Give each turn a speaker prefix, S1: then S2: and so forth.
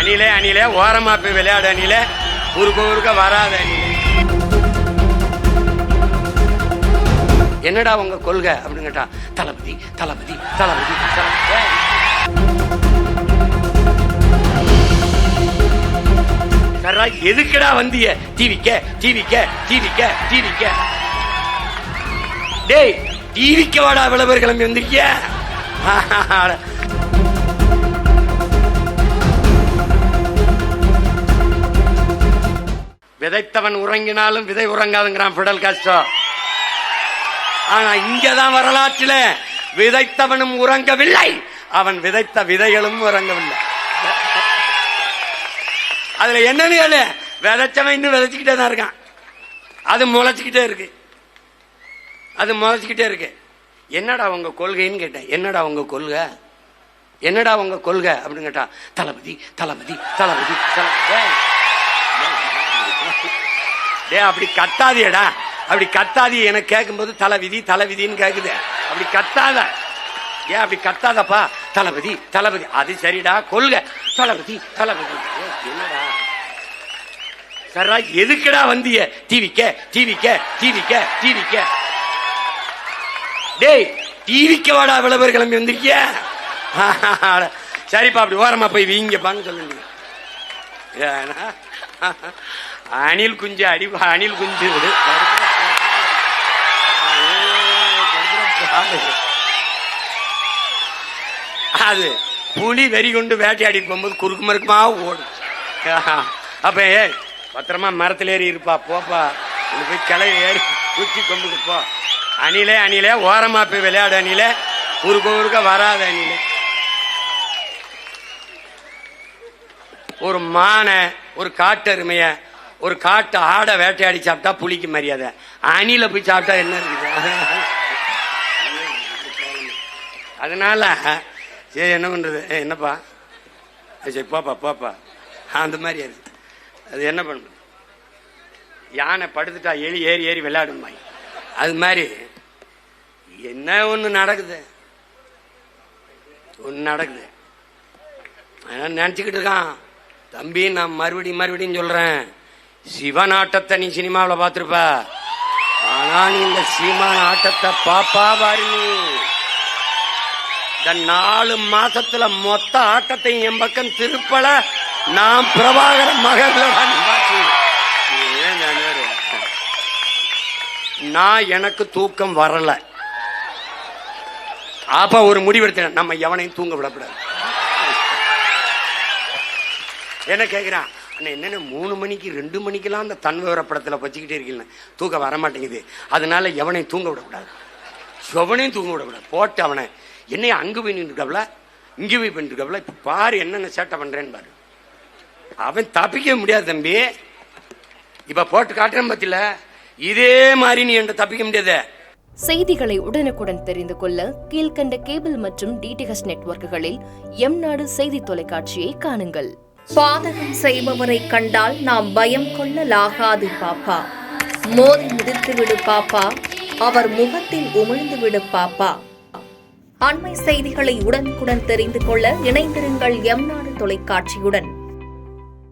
S1: அணிலே அணிலே ஓரமா போய் விளையாடு அணிலே, ஊருக்க வராத அணிலே. என்னடா உங்க கொள்கை அப்படின்னு கேட்டா, தளபதி தளபதி தளபதி சரா. எதுக்குடா வந்திய? டிவிக்க டிவிக்க டிவிக்க டிவிக்க. டேய் டிவிக்க வாடா, விளம்பர கிளம்பி வந்திருக்கிய. விதைத்தவன் உறங்கினாலும் விதை உறங்காதுங்கிறான் பிடல் காஸ்ட்ரோ. ஆனா இங்கதான் வரலாற்றில விதைத்தவனும் உறங்கவில்லை, அவன் விதைத்த விதைகளும் உறங்கவில்லை. அதுல என்னன்னு விதைச்சவன் இன்னும் விதைச்சுக்கிட்டே தான் இருக்கான். அது முளைச்சுக்கிட்டே இருக்கு, அது முளைச்சுக்கிட்டே இருக்கு. என்னடா உங்க கொள்கைன்னு கேட்டேன். என்னடா உங்க கொள்கை, என்னடா உங்க கொள்கை அப்படின்னு கேட்டா, தளபதி தளபதி தளபதி தளபதி. டே அப்படி கத்தாதியடா, அப்படி கத்தாதி. எனக்கு கேட்கும்போது தலைவிதி தலைவிதின்னு கேக்குது. அப்படி கத்தாத, ஏன் அப்படி கத்தாதப்பா? தளபதி தளபதி. அது சரிடா, கொள்கை தளபதி தளபதி. என்னடா சரா, எதுக்குடா வந்திய? டிவிக்க டிவிக்க டிவிக்க டிவிக்க. டேய் டிவிக்க வாடா, விளம்பர கிளம்பி வந்திருக்கிய. சரிப்பா, அப்படி ஓரமா போய் வீங்கப்பான்னு சொல்லுங்க. அணில் குஞ்சு அடி, அணில் குஞ்சு விடு. அது புலி வெறி கொண்டு வேட்டையாடி போகும்போது குறுக்கு மறுக்குமா ஓடும். அப்ப பத்திரமா மரத்துல ஏறி இருப்பா, போப்பா போய் கிளை ஏறி குச்சி கொண்டு போ. அணிலே அணிலே ஓரமா போய் விளையாடு அணிலே, ஊருக்க வராத அணிலே. ஒரு மானை, ஒரு காட்டெருமைய, ஒரு காட்டு ஆடை வேட்டையாடி சாப்பிட்டா புலிக்கு மரியாதை. அணில போய் சாப்பிட்டா என்ன இருக்குது? அதனால சரி என்ன பண்றது, என்னப்பா சரி போப்பா போப்பா அந்த மாதிரி அது என்ன பண்ண. யானை படுத்துட்டா எலி ஏறி ஏறி விளையாடுமா, அது மாதிரி என்ன ஒண்ணு நடக்குது, ஒண்ணு நடக்குது. நினைச்சுக்கிட்டு இருக்கான் தம்பி. நான் மறுபடியும் சொல்றேன், சிவன் ஆட்டத்தை நீ சினிமாவில் பார்த்திருப்ப, ஆனா நீ இந்த சீமான் ஆட்டத்தை பாப்பா பாரு. நீ இந்த 4 மாசத்துல மொத்த ஆட்டத்தையும் என் பக்கம் திருப்பல. நான் பிரபாகர மகன். நான் எனக்கு தூக்கம் வரல. அப்ப ஒரு முடிவெடுத்தேன், நம்ம எவனையும் தூங்க விடக்கூடாது. என்ன கேட்கிறான், என்னென்ன 3 மணிக்கு 2 மணிக்கெல்லாம் அந்த தன் விவர படத்துல வச்சுக்கிட்டே இருக்கீங்க, தூக்கம் வரமாட்டேங்குது. அதனால எவனையும் தூங்க விடக்கூடாது, எவனையும் தூங்க விடக்கூடாது. போட்டு அவனை என்னைய அங்கு போய் நின்றுக்கவல, இங்க போய் பண்ணிருக்கவல. இப்ப பாரு என்னென்ன சேட்டை பண்றேன்னு பாரு. அவன் தப்பிக்க முடியாது தம்பி. இப்ப போட்டு காட்டுறேன் பத்தில, இதே மாதிரி நீ என்ற தப்பிக்க முடியாது.
S2: செய்திகளை உடனுக்குடன் தெரிந்து கொள்ள கீழ்கண்ட கேபிள் மற்றும் டிடிஹெச் நெட்வொர்க்குகளில் எம்நாடு செய்தி தொலைக்காட்சியை காணுங்கள்.
S3: பாதகம் செய்பவரை கண்டால் நாம் பயம் கொள்ளலாகாது பாப்பா. மோதி மிதித்து விடு பாப்பா, அவர் முகத்தில் உமிழ்ந்து விடு பாப்பா. அண்மை செய்திகளை உடனுக்குடன் தெரிந்து கொள்ள இணைந்திருங்கள் எம்நாடு தொலைக்காட்சியுடன்.